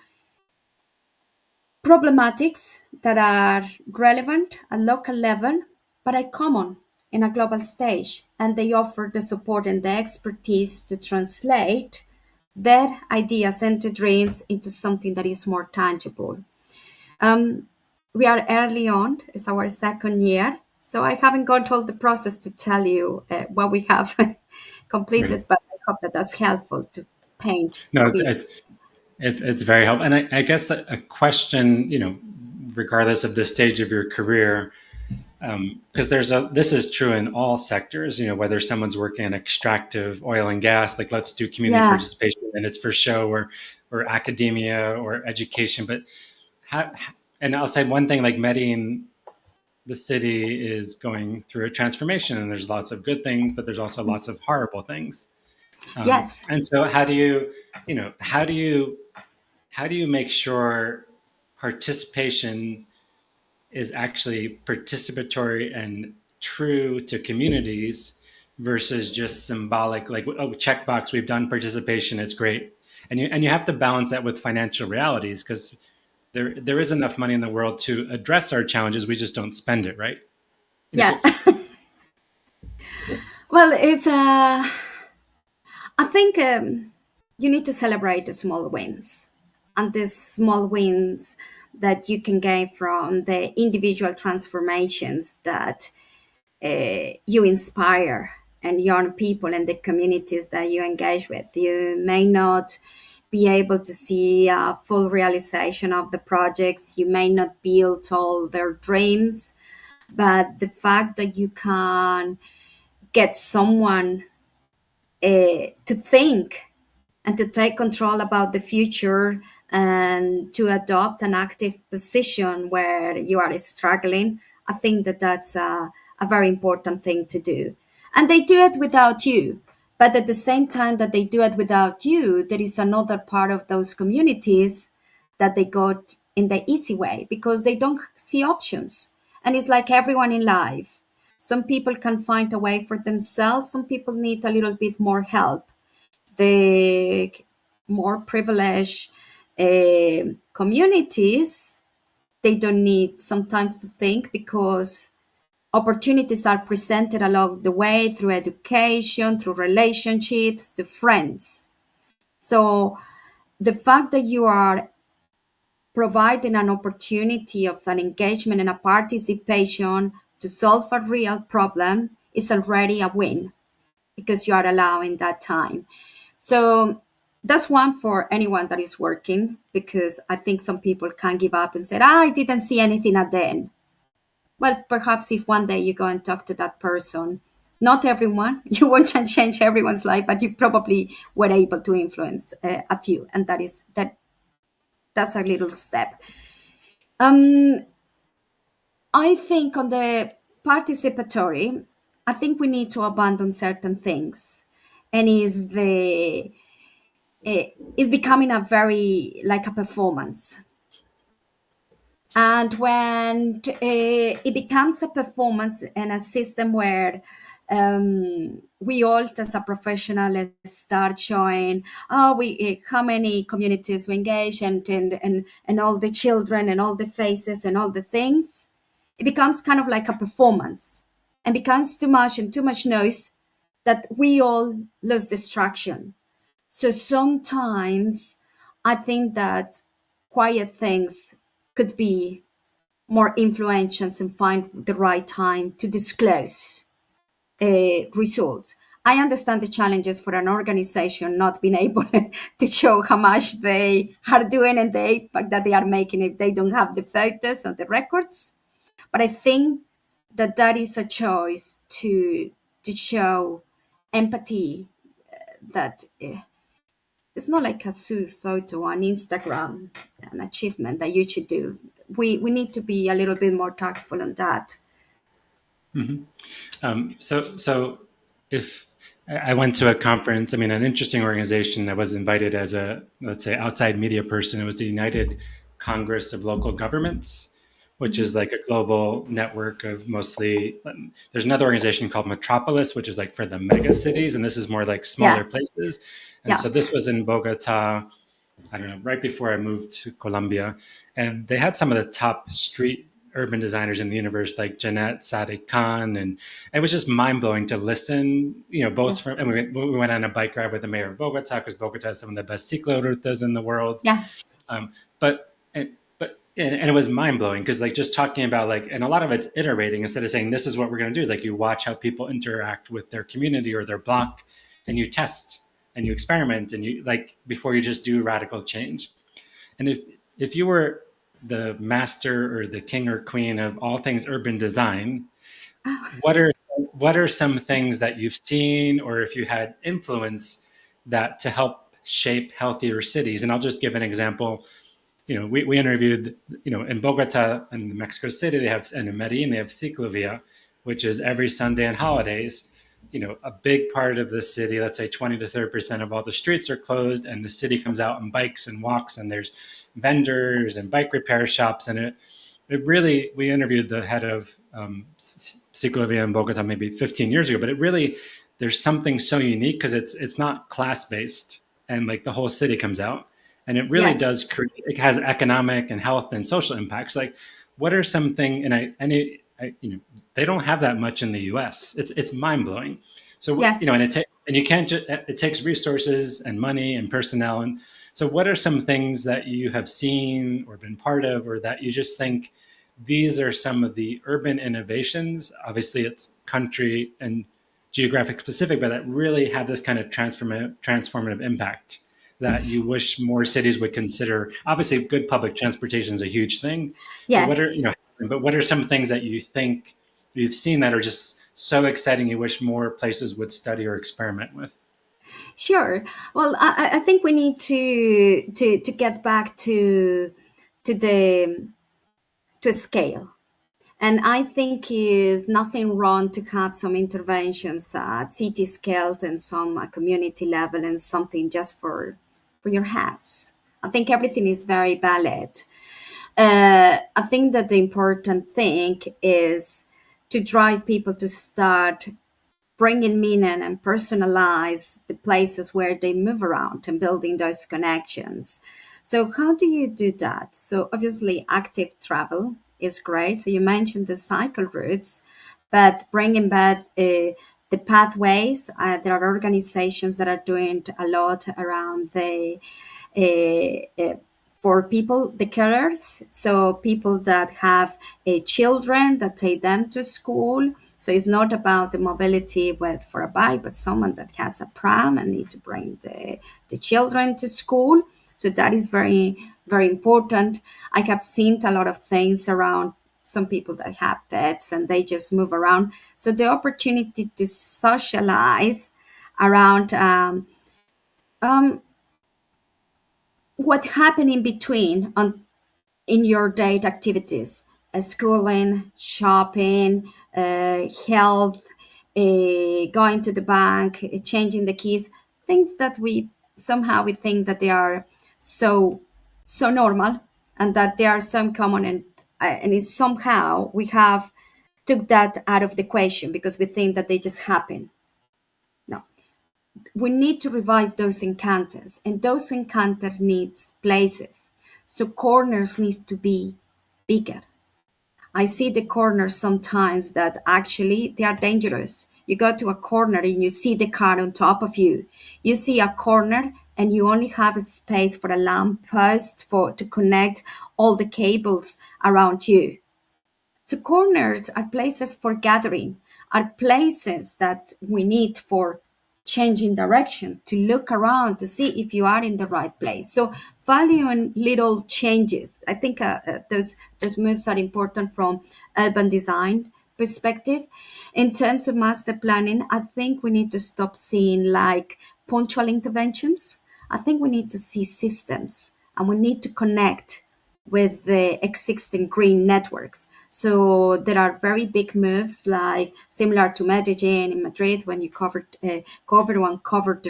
problematics that are relevant at local level but are common in a global stage, and they offer the support and the expertise to translate their ideas and their dreams into something that is more tangible. We are early on, it's our second year, so I haven't gone through the process to tell you what we have Right. completed, but I hope that that's helpful to paint No, a it's, bit. it's very helpful. And I guess a question, regardless of the stage of your career, because this is true in all sectors, whether someone's working in extractive oil and gas, like let's do community Yeah, participation and it's for show, or academia or education. But how, and I'll say one thing, like Medellin, the city is going through a transformation and there's lots of good things, but there's also lots of horrible things. yes, And so how do you make sure participation is actually participatory and true to communities versus just symbolic, like, oh, checkbox, we've done participation, it's great. And you have to balance that with financial realities, because there is enough money in the world to address our challenges, we just don't spend it, right? So yeah. Well, I think you need to celebrate the small wins. and the small wins that you can gain from the individual transformations that you inspire and young people and the communities that you engage with. You may not be able to see a full realization of the projects. You may not build all their dreams, but the fact that you can get someone to think and to take control about the future and to adopt an active position where you are struggling, I think that that's a very important thing to do. And they do it without you. But at the same time that they do it without you, there is another part of those communities that they got in the easy way because they don't see options. And it's like everyone in life. Some people can find a way for themselves, some people need a little bit more help. The more privileged communities, they don't need sometimes to think because opportunities are presented along the way through education, through relationships, to friends. So the fact that you are providing an opportunity of an engagement and a participation to solve a real problem is already a win because you are allowing that time. So that's one for anyone that is working because I think some people can give up and say, I didn't see anything at the end. Well, perhaps if one day you go and talk to that person, not everyone, you won't change everyone's life, but you probably were able to influence a few, and that's a little step. Um, I think on the participatory, I think we need to abandon certain things, and is becoming a very like a performance. And when it becomes a performance and a system where we all as a professional start showing how many communities we engage and all the children and all the faces and all the things, it becomes kind of like a performance and becomes too much and too much noise that we all lose distraction. So sometimes I think that quiet things could be more influential and find the right time to disclose results. I understand the challenges for an organization not being able to show how much they are doing and the impact that they are making if they don't have the photos or the records. But I think that that is a choice to show empathy that it's not like a zoo photo on Instagram, an achievement that you should do. We need to be a little bit more tactful on that. So if I went to a conference, I mean, an interesting organization. I was invited as a, let's say, outside media person. It was the United Congress of Local Governments, which is like a global network of mostly, there's another organization called Metropolis, which is like for the mega cities. And this is more like Yeah, smaller places. And yeah, so this was in Bogota, I don't know, right before I moved to Colombia. And they had some of the top street urban designers in the universe, like Jeanette Sadiq Khan. And it was just mind blowing to listen, yeah, both from, and we went on a bike ride with the mayor of Bogota because Bogota has some of the best ciclorutas in the world. yeah, But, and it was mind blowing because like just talking about like, and a lot of it's iterating instead of saying, this is what we're going to do, is like you watch how people interact with their community or their block and you test and you experiment and you like before you just do radical change. And if you were the master or the king or queen of all things urban design, what are what are some things that you've seen or if you had influence that to help shape healthier cities? And I'll just give an example. We interviewed, in Bogota and Mexico City, they have, and in Medellin, they have Ciclovia, which is every Sunday and holidays, a big part of the city, let's say 20 to 30% of all the streets are closed and the city comes out and bikes and walks and there's vendors and bike repair shops. And it really, we interviewed the head of Ciclovia in Bogota maybe 15 years ago, but it really, there's something so unique because it's not class based and like the whole city comes out and it really yes, does create, it has economic and health and social impacts. Like what are something, they don't have that much in the US. It's mind blowing. So, and yes, and you can't just, it takes resources and money and personnel. And So, what are some things that you have seen or been part of, or that you just think these are some of the urban innovations? Obviously, it's country and geographic specific, but that really have this kind of transformative impact that you wish more cities would consider. Obviously, good public transportation is a huge thing, but Yes. what are some things that you think you've seen that are just so exciting you wish more places would study or experiment with? Sure. Well, I think we need to get back to the to scale. And I think is nothing wrong to have some interventions at city scale and some at community level and something just for your house. I think everything is very valid. I think that the important thing is to drive people to start bringing meaning and personalize the places where they move around and building those connections. So, how do you do that? So, obviously, active travel is great. So, you mentioned the cycle routes, but bringing back the pathways, there are organizations that are doing a lot around the for people, the carers, so people that have children that take them to school. So it's not about the mobility with for a bike, but someone that has a pram and need to bring the children to school. So that is very, very important. I have seen a lot of things around some people that have pets and they just move around. So the opportunity to socialize around um, what happened in between on in your daily activities, schooling, shopping, health, going to the bank, changing the keys, things that we somehow we think that they are so so normal and that they are so common and it's somehow we have took that out of the equation because we think that they just happen. No, we need to revive those encounters and those encounters needs places, so corners need to be bigger. I see the corners sometimes that actually they are dangerous. You go to a corner and you see the car on top of you. You see a corner and you only have a space for a lamp post for to connect all the cables around you. So corners are places for gathering, are places that we need for changing direction, to look around to see if you are in the right place. So valuing little changes. I think those moves are important from urban design perspective. In terms of master planning, I think we need to stop seeing like punctual interventions. I think we need to see systems and we need to connect with the existing green networks. So there are very big moves, like similar to Medellin in Madrid, when you covered the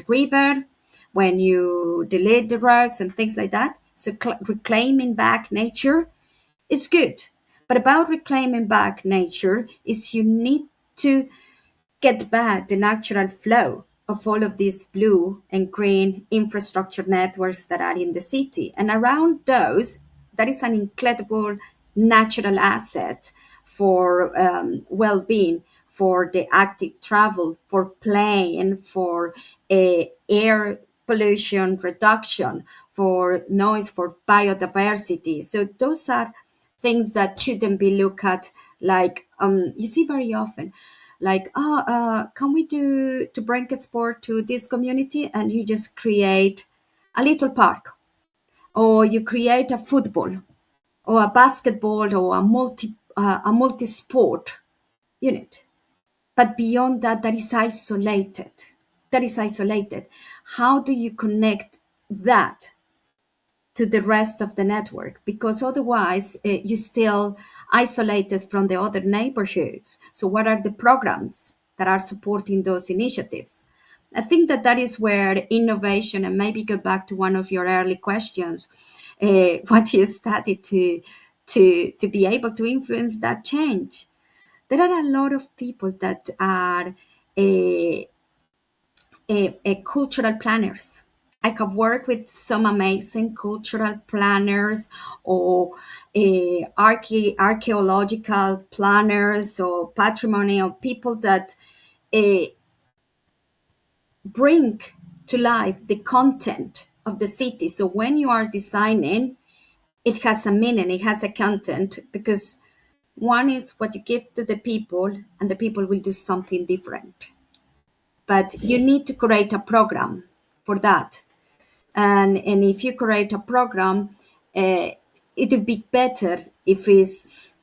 river, when you delete the roads and things like that. So reclaiming back nature is good, but about reclaiming back nature is you need to get back the natural flow of all of these blue and green infrastructure networks that are in the city. And around those, that is an incredible natural asset for well-being, for the active travel, for playing, for air pollution reduction, for noise, for biodiversity. So those are things that shouldn't be looked at like you see very often like can we do to bring a sport to this community, and you just create a little park, or you create a football or a basketball or a multi sport unit, but beyond that, that is isolated. How do you connect that to the rest of the network? Because otherwise you still isolated from the other neighborhoods. So what are the programs that are supporting those initiatives? I think that that is where innovation, and maybe go back to one of your early questions, what you studied to be able to influence that change. There are a lot of people that are uh, cultural planners. I have worked with some amazing cultural planners or archaeological planners or patrimonial people that uh, bring to life the content of the city. So when you are designing, it has a meaning, it has a content, because one is what you give to the people, and the people will do something different. But you need to create a program for that. And if you create a program, it would be better if it's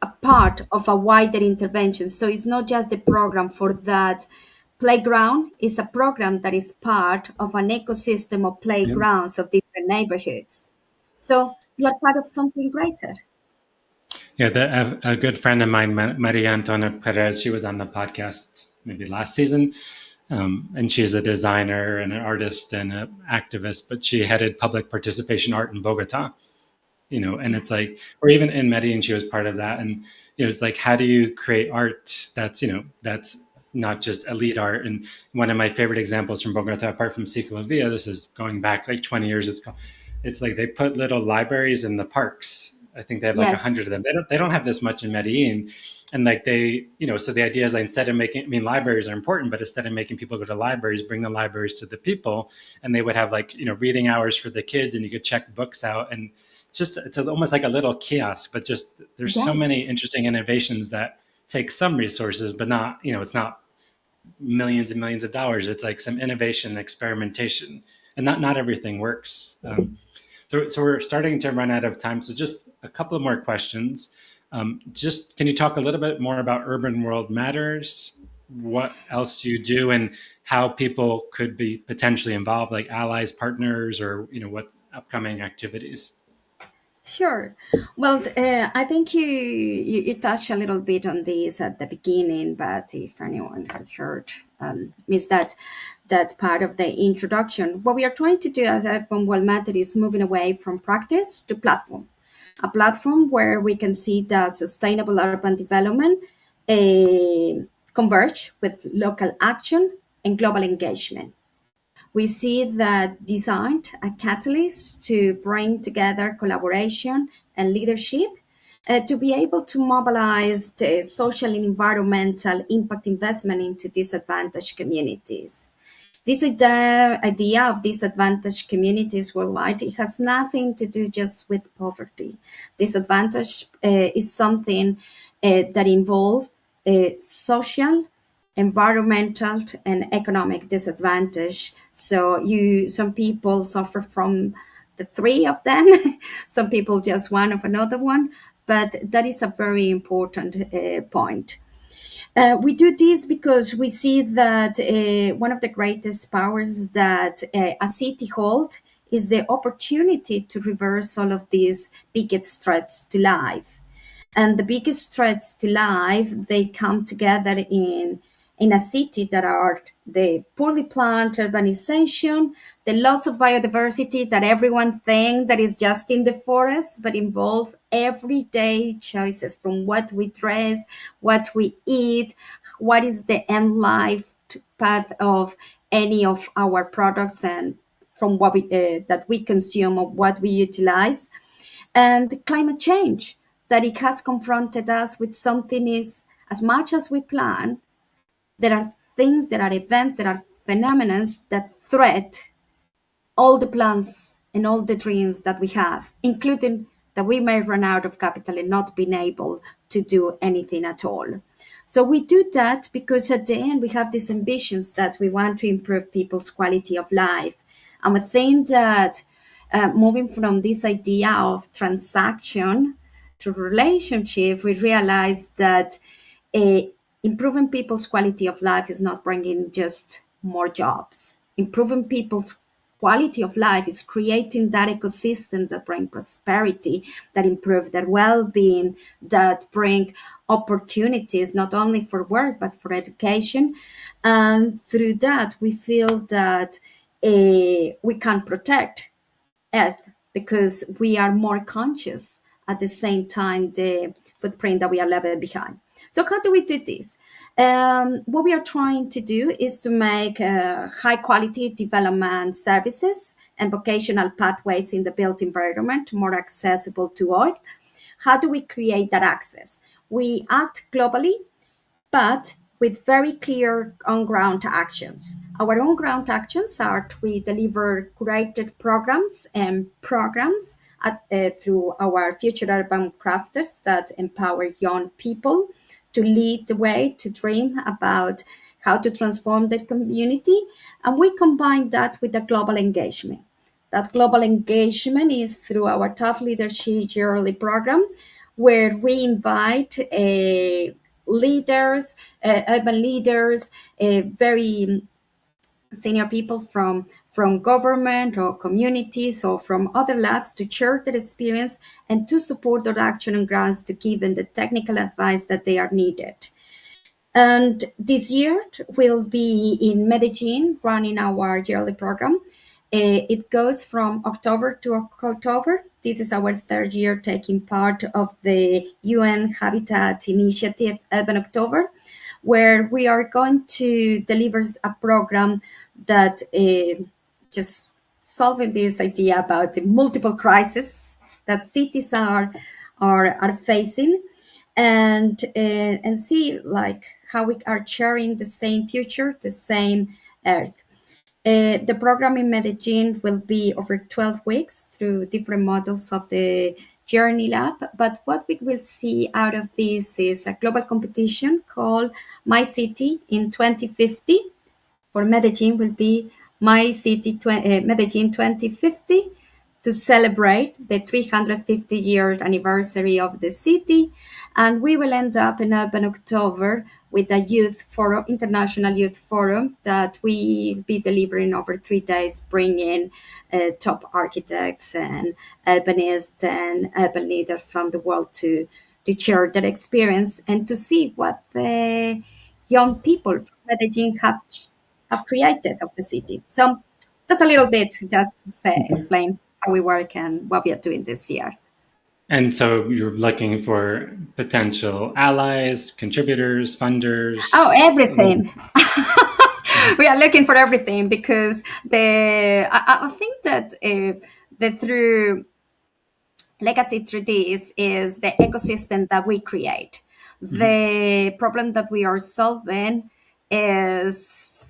a part of a wider intervention. So it's not just the program for that playground, it's a program that is part of an ecosystem of Yeah. playgrounds of different neighborhoods. So you are part of something greater. Yeah, a good friend of mine, Maria Antona Perez, she was on the podcast maybe last season, and she's a designer and an artist and an activist, but she headed public participation art in Bogota. And it's like, or even in Medellin, she was part of that. And it's like, how do you create art that's not just elite art? And one of my favorite examples from Bogota, apart from Ciclovia, this is going back like 20 years. It's like they put little libraries in the parks. I think they have like 100 Yes, of them. They don't have this much in Medellin. And like so the idea is like, instead of making, I mean, libraries are important, but instead of making people go to libraries, bring the libraries to the people. And they would have like, reading hours for the kids, and you could check books out. And it's almost like a little kiosk, but just there's so many yes, interesting innovations that take some resources, but not, it's not millions and millions of dollars. It's like some innovation, experimentation, and not everything works. So we're starting to run out of time. So just a couple of more questions. Just can you talk a little bit more about Urban World Matters? What else you do, and how people could be potentially involved, like allies, partners, or what upcoming activities? sure. Well, I think you touched a little bit on this at the beginning, but if anyone had heard, missed that part of the introduction, what we are trying to do at Urban World Matter is moving away from practice to platform. A platform where we can see the sustainable urban development converge with local action and global engagement. We see that designed a catalyst to bring together collaboration and leadership to be able to mobilize the social and environmental impact investment into disadvantaged communities. This idea of disadvantaged communities worldwide, it has nothing to do just with poverty. Disadvantage is something that involves social, environmental, and economic disadvantage. So some people suffer from the three of them, some people just one of another one, but that is a very important point. We do this because we see that one of the greatest powers that a city holds is the opportunity to reverse all of these biggest threats to life. And the biggest threats to life, they come together in a city that are the poorly planned urbanization, the loss of biodiversity that everyone thinks that is just in the forest, but involve everyday choices, from what we dress, what we eat, what is the end life path of any of our products, and from what we that we consume or what we utilize. And the climate change, that it has confronted us with something, is as much as we plan, there are things, there are events, there are phenomena that threat all the plans and all the dreams that we have, including that we may run out of capital and not being able to do anything at all. So we do that because at the end we have these ambitions that we want to improve people's quality of life. And I think that moving from this idea of transaction to relationship, we realize that uh, improving people's quality of life is not bringing just more jobs. Improving people's quality of life is creating that ecosystem that bring prosperity, that improve their well-being, that bring opportunities not only for work but for education. And through that, we feel that we can protect Earth because we are more conscious at the same time the footprint that we are leaving behind. So how do we do this? What we are trying to do is to make high quality development services and vocational pathways in the built environment more accessible to all. How do we create that access? We act globally, but with very clear on ground actions. Our on ground actions are we deliver curated programs through our future urban crafters that empower young people to lead the way, to dream about how to transform the community. And we combine that with the global engagement. That global engagement is through our Tough Leadership Yearly program, where we invite leaders, urban leaders, very senior people from government or communities or from other labs to share their experience and to support their action on grounds to give them the technical advice that they are needed. And this year we'll be in Medellin running our yearly program. It goes from October to October. This is our third year taking part of the UN Habitat Initiative Urban October, where we are going to deliver a program that just solving this idea about the multiple crises that cities are facing, and see like how we are sharing the same future, the same earth. The program in Medellin will be over 12 weeks through different models of the Journey Lab. But what we will see out of this is a global competition called My City in 2050. For Medellin will be Medellin 2050 to celebrate the 350-year anniversary of the city. And we will end up in Urban October with a youth forum, international youth forum that we will be delivering over 3 days, bringing top architects and urbanists and urban leaders from the world to share their experience and to see what the young people from Medellin have created of the city. So that's a little bit just to say, explain how we work and what we are doing this year. And so you're looking for potential allies, contributors, Oh, funders. everything. We are looking for everything because I think that the through legacy 3D is the ecosystem that we create. Mhm, The problem that we are solving is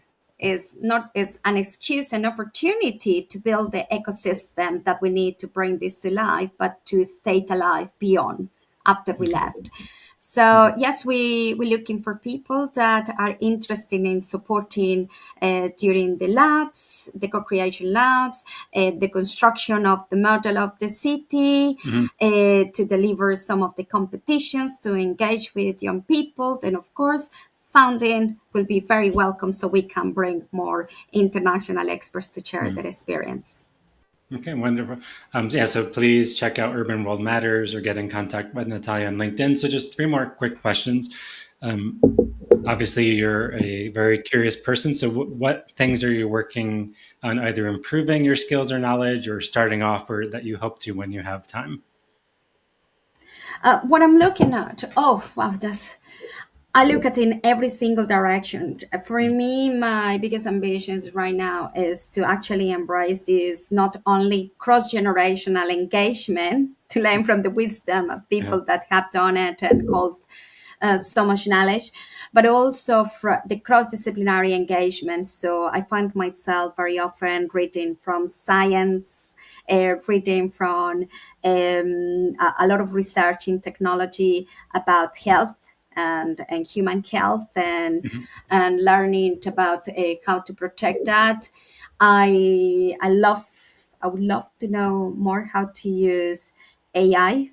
not is an excuse, an opportunity to build the ecosystem that we need to bring this to life, but to stay alive beyond after we okay, left. So mhm, yes, we're looking for people that are interested in supporting during the labs, the co-creation labs, the construction of the model of the city, mhm, to deliver some of the competitions, to engage with young people. Then, of course, funding will be very welcome so we can bring more international experts to share mhm. their experience. Okay, wonderful. Yeah, so please check out Urban World Matters or get in contact with Natalia on LinkedIn. So just three more quick questions. Um, Obviously, you're a very curious person. So what things are you working on, either improving your skills or knowledge or starting off, or that you hope to when you have time? What I'm looking at, oh wow, that's I look at in every single direction. For me, my biggest ambitions right now is to actually embrace this not only cross generational engagement to learn from the wisdom of Yeah. people that have done it and hold so much knowledge, but also for the cross disciplinary engagement. So I find myself very often reading from science, reading from a lot of research in technology about health and human health Mhm, and learning about how to protect that. I would love to know more how to use AI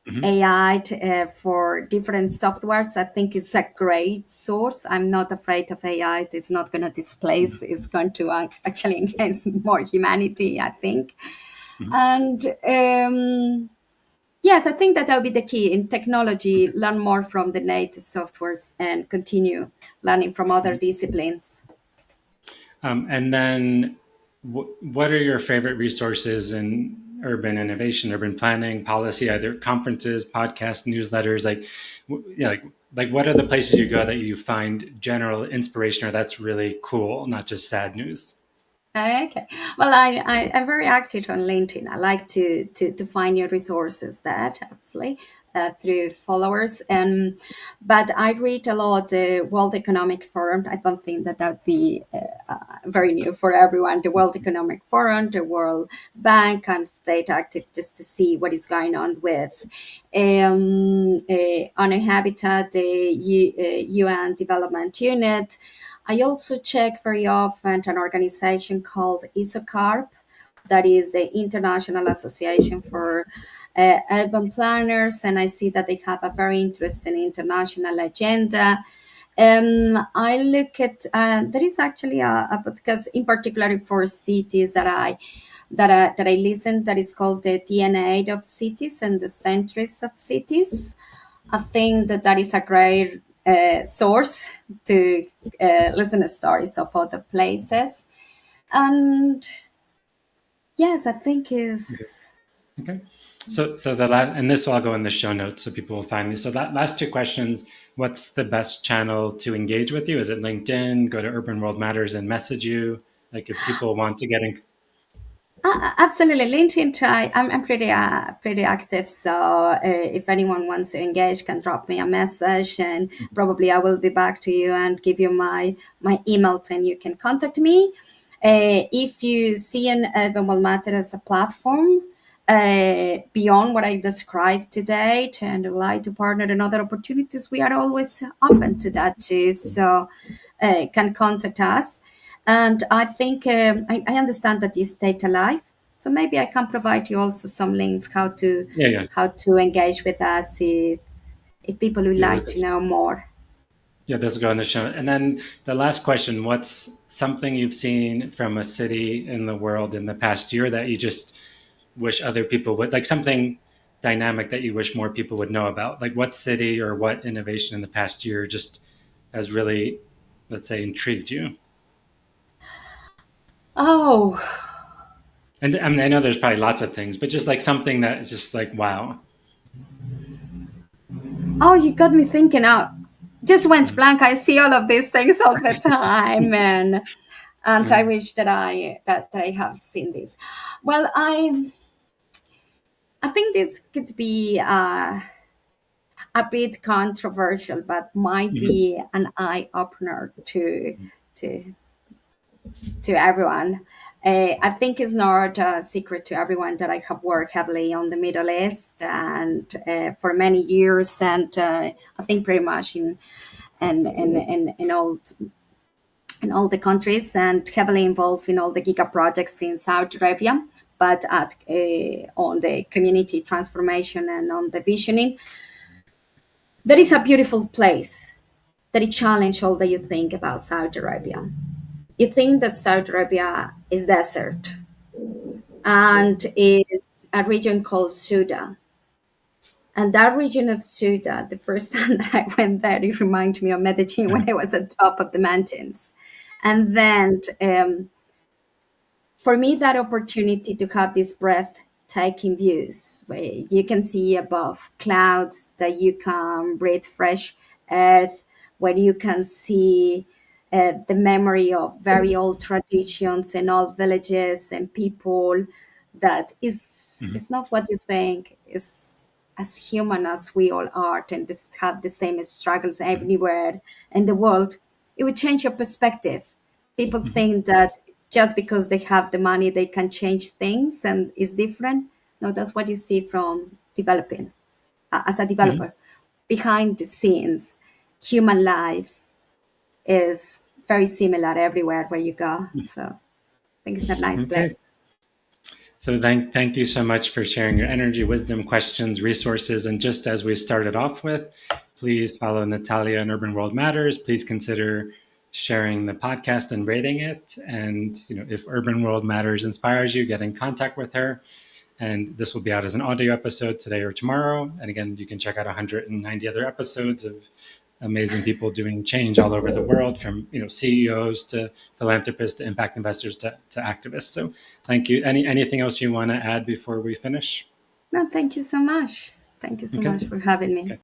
mhm, for different softwares. I think it's a great source. I'm not afraid of AI. It's not going to displace. It's going to actually enhance more humanity, I think. mhm, And yes, I think that will be the key in technology. Learn more from the native softwares and continue learning from other mhm. disciplines. And then, what are your favorite resources in urban innovation, urban planning, policy, either conferences, podcasts, newsletters? Like what are the places you go that you find general inspiration or that's really cool, not just sad news? Okay. Well, I'm very active on LinkedIn. I like to find new resources there, obviously, through followers. But I read a lot the World Economic Forum. I don't think that would be very new for everyone. The World Economic Forum, the World Bank. I'm state active just to see what is going on with on a habitat, the UN Development Unit. I also check very often an organization called ISOCARP, that is the International Association for Urban Planners, and I see that they have a very interesting international agenda. I look at there is actually a podcast in particular for cities that I listen, that is called the DNA of cities and the centuries of cities. I think that that is a great source to listen to stories of other places. And yes, I think is Okay. So the last, and this will all go in the show notes so people will find me. So that last two questions, what's the best channel to engage with you? Is it LinkedIn? Go to Urban World Matters and message you. Like if people want to get in. absolutely LinkedIn. I'm pretty active, so if anyone wants to engage, can drop me a message, and probably I will be back to you and give you my email, and you can contact me. If you see an Urban World Matter as a platform beyond what I described today, and would like to partner in other opportunities, we are always open to that too. So can contact us. And I think I understand that this data live. So maybe I can provide you also some links Yeah, yeah, how to engage with us if people would yeah. like to know more. Yeah, this will go in the show. And then the last question, what's something you've seen from a city in the world in the past year that you just wish other people would, like something dynamic that you wish more people would know about? Like what city or what innovation in the past year just has really, let's say, intrigued you? Oh, And I mean, I know there's probably lots of things, but just like something that is just like, wow. oh, you got me thinking. Out. Just went blank. I see all of these things all the time, and I Yeah. wish that I have seen this. Well, I think this could be a bit controversial, but might Mhm. be an eye opener to to everyone. I think it's not a secret to everyone that I have worked heavily on the Middle East and for many years, and I think pretty much in all the countries, and heavily involved in all the giga projects in Saudi Arabia. But at on the community transformation and on the visioning, there is a beautiful place that it challenge all that you think about Saudi Arabia. You think that Saudi Arabia is desert and is a region called Suda. And that region of Suda, the first time that I went there, it reminded me of Medellin Yeah. when I was at top of the mountains. And then for me, that opportunity to have these breathtaking views where you can see above clouds, that you can breathe fresh earth, where you can see the memory of very old traditions and old villages and people, that Mhm. is not what you think is as human as we all are, and just have the same struggles Mhm. everywhere in the world. It would change your perspective. People Mhm. think that just because they have the money they can change things and is different. No, that's what you see from developing as a Mhm. developer. Behind the scenes, human life is very similar everywhere where you go. So I think it's a nice Okay. place. So thank you so much for sharing your energy, wisdom, questions, resources. And just as we started off with, please follow Natalia and Urban World Matters. Please consider sharing the podcast and rating it. And if Urban World Matters inspires you, get in contact with her. And this will be out as an audio episode today or tomorrow. And again, you can check out 190 other episodes of amazing people doing change all over the world, from CEOs to philanthropists to impact investors to activists. So thank you. Anything else you want to add before we finish? No, thank you so much. Thank you so Okay. much for having me. Okay.